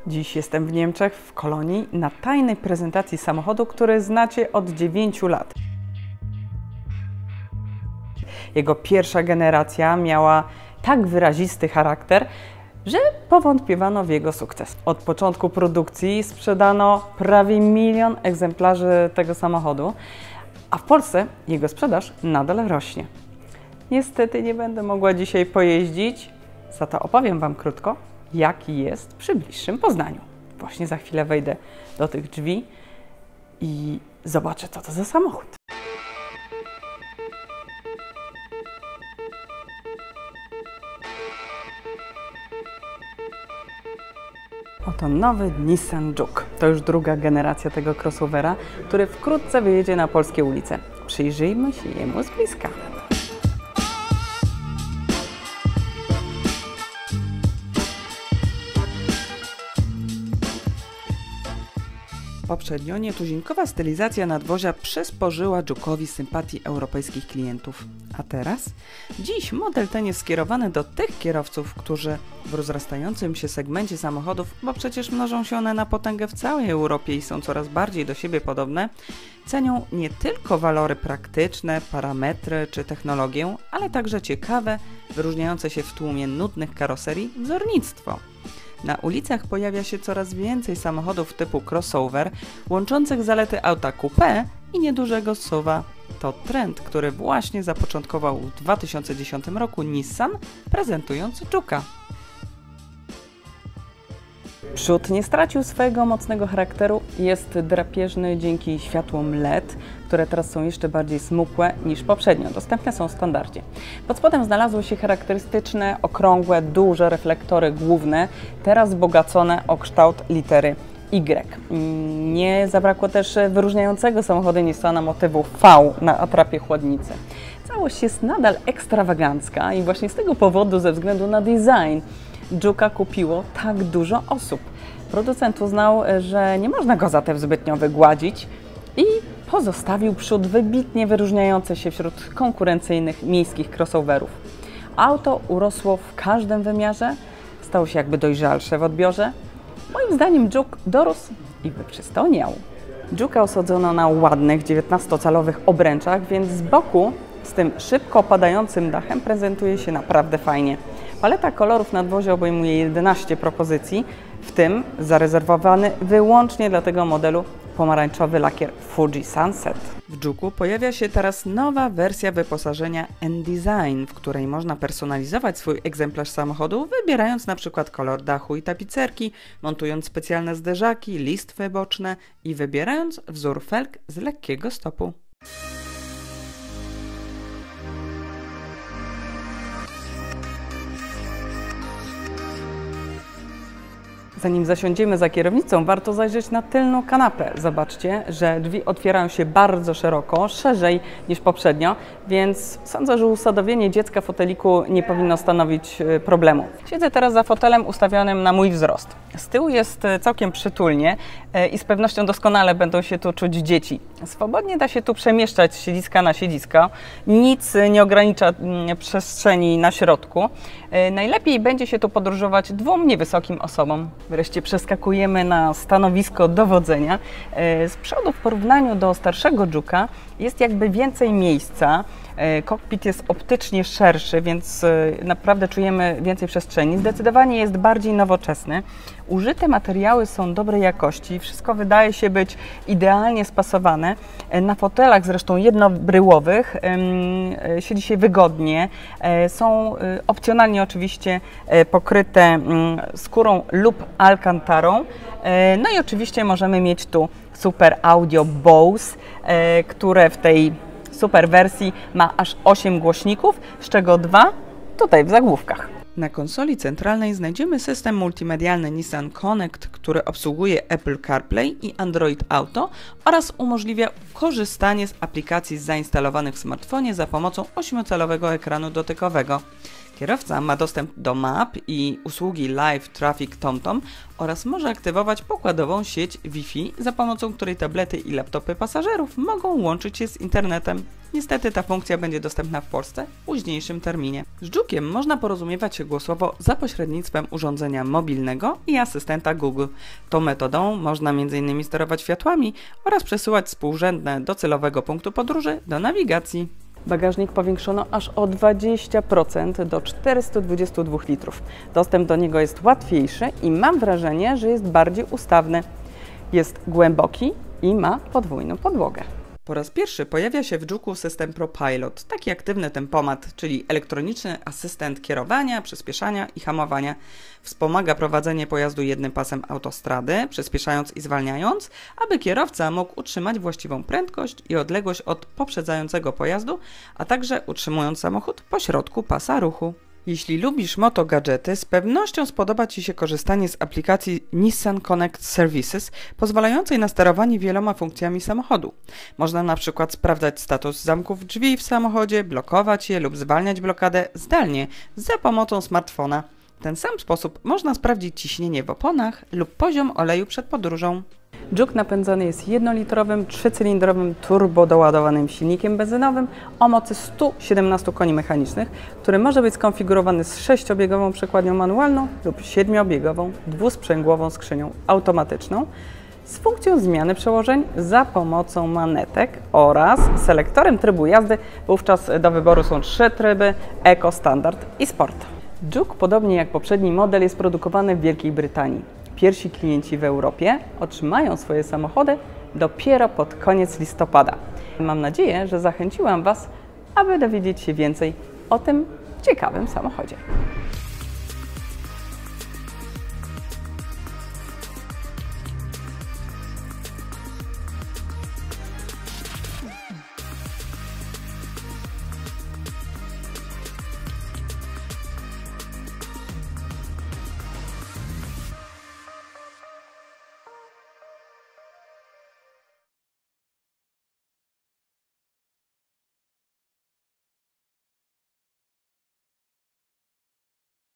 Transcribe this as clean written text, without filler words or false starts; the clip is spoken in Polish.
Dziś jestem w Niemczech, w Kolonii, na tajnej prezentacji samochodu, który znacie od 9 lat. Jego pierwsza generacja miała tak wyrazisty charakter, że powątpiewano w jego sukces. Od początku produkcji sprzedano prawie 1 000 000 egzemplarzy tego samochodu, a w Polsce jego sprzedaż nadal rośnie. Niestety nie będę mogła dzisiaj pojeździć, za to opowiem Wam krótko, jaki jest przy bliższym poznaniu. Właśnie za chwilę wejdę do tych drzwi i zobaczę, co to za samochód. Oto nowy Nissan Juke. To już druga generacja tego crossovera, który wkrótce wyjedzie na polskie ulice. Przyjrzyjmy się jemu z bliska. Poprzednio nietuzinkowa stylizacja nadwozia przysporzyła Juke'owi sympatii europejskich klientów. A teraz? Dziś model ten jest skierowany do tych kierowców, którzy w rozrastającym się segmencie samochodów, bo przecież mnożą się one na potęgę w całej Europie i są coraz bardziej do siebie podobne, cenią nie tylko walory praktyczne, parametry czy technologię, ale także ciekawe, wyróżniające się w tłumie nudnych karoserii wzornictwo. Na ulicach pojawia się coraz więcej samochodów typu crossover, łączących zalety auta coupé i niedużego SUV-a. To trend, który właśnie zapoczątkował w 2010 roku Nissan, prezentując Juke'a. Przód nie stracił swojego mocnego charakteru, jest drapieżny dzięki światłom LED, które teraz są jeszcze bardziej smukłe niż poprzednio, dostępne są w standardzie. Pod spodem znalazły się charakterystyczne, okrągłe, duże reflektory główne, teraz wzbogacone o kształt litery Y. Nie zabrakło też wyróżniającego samochody Nissana motywu V na atrapie chłodnicy. Całość jest nadal ekstrawagancka i właśnie z tego powodu, ze względu na design, Juke'a kupiło tak dużo osób. Producent uznał, że nie można go zatem zbytnio wygładzić i pozostawił przód wybitnie wyróżniający się wśród konkurencyjnych miejskich crossoverów. Auto urosło w każdym wymiarze, stało się jakby dojrzalsze w odbiorze. Moim zdaniem Juke dorósł i wyprzystojniał. Juke'a osadzono na ładnych 19-calowych obręczach, więc z boku z tym szybko opadającym dachem prezentuje się naprawdę fajnie. Paleta kolorów nadwozia obejmuje 11 propozycji, w tym zarezerwowany wyłącznie dla tego modelu pomarańczowy lakier Fuji Sunset. W Juke'u pojawia się teraz nowa wersja wyposażenia N-Design, w której można personalizować swój egzemplarz samochodu, wybierając na przykład kolor dachu i tapicerki, montując specjalne zderzaki, listwy boczne i wybierając wzór felg z lekkiego stopu. Zanim zasiądziemy za kierownicą, warto zajrzeć na tylną kanapę. Zobaczcie, że drzwi otwierają się bardzo szeroko, szerzej niż poprzednio, więc sądzę, że usadowienie dziecka w foteliku nie powinno stanowić problemu. Siedzę teraz za fotelem ustawionym na mój wzrost. Z tyłu jest całkiem przytulnie i z pewnością doskonale będą się tu czuć dzieci. Swobodnie da się tu przemieszczać z siedziska na siedzisko. Nic nie ogranicza przestrzeni na środku. Najlepiej będzie się tu podróżować 2 niewysokim osobom. Wreszcie przeskakujemy na stanowisko dowodzenia. Z przodu w porównaniu do starszego Juke'a jest jakby więcej miejsca. Kokpit jest optycznie szerszy, więc naprawdę czujemy więcej przestrzeni. Zdecydowanie jest bardziej nowoczesny. Użyte materiały są dobrej jakości. Wszystko wydaje się być idealnie spasowane. Na fotelach, zresztą jednobryłowych, siedzi się wygodnie. Są opcjonalnie oczywiście pokryte skórą lub alcantarą. No i oczywiście możemy mieć tu super audio Bose, które w tej super wersji ma aż 8 głośników, z czego 2 tutaj w zagłówkach. Na konsoli centralnej znajdziemy system multimedialny Nissan Connect, który obsługuje Apple CarPlay i Android Auto oraz umożliwia korzystanie z aplikacji zainstalowanych w smartfonie za pomocą 8-calowego ekranu dotykowego. Kierowca ma dostęp do map i usługi Live Traffic TomTom oraz może aktywować pokładową sieć Wi-Fi, za pomocą której tablety i laptopy pasażerów mogą łączyć się z internetem. Niestety ta funkcja będzie dostępna w Polsce w późniejszym terminie. Z Juke'iem można porozumiewać się głosowo za pośrednictwem urządzenia mobilnego i asystenta Google. Tą metodą można m.in. sterować światłami oraz przesyłać współrzędne do celowego punktu podróży do nawigacji. Bagażnik powiększono aż o 20% do 422 litrów. Dostęp do niego jest łatwiejszy i mam wrażenie, że jest bardziej ustawny. Jest głęboki i ma podwójną podłogę. Po raz pierwszy pojawia się w Juke'u system ProPilot, taki aktywny tempomat, czyli elektroniczny asystent kierowania, przyspieszania i hamowania. Wspomaga prowadzenie pojazdu jednym pasem autostrady, przyspieszając i zwalniając, aby kierowca mógł utrzymać właściwą prędkość i odległość od poprzedzającego pojazdu, a także utrzymując samochód pośrodku pasa ruchu. Jeśli lubisz motogadżety, z pewnością spodoba Ci się korzystanie z aplikacji Nissan Connect Services, pozwalającej na sterowanie wieloma funkcjami samochodu. Można na przykład sprawdzać status zamków drzwi w samochodzie, blokować je lub zwalniać blokadę zdalnie za pomocą smartfona. W ten sam sposób można sprawdzić ciśnienie w oponach lub poziom oleju przed podróżą. Juke napędzany jest jednolitrowym, trzycylindrowym, turbodoładowanym silnikiem benzynowym o mocy 117 koni mechanicznych, który może być skonfigurowany z 6-biegową przekładnią manualną lub 7-biegową, dwusprzęgłową skrzynią automatyczną z funkcją zmiany przełożeń za pomocą manetek oraz selektorem trybu jazdy. Wówczas do wyboru są 3 tryby: Eco, Standard i Sport. Juke, podobnie jak poprzedni model, jest produkowany w Wielkiej Brytanii. Pierwsi klienci w Europie otrzymają swoje samochody dopiero pod koniec listopada. Mam nadzieję, że zachęciłam Was, aby dowiedzieć się więcej o tym ciekawym samochodzie.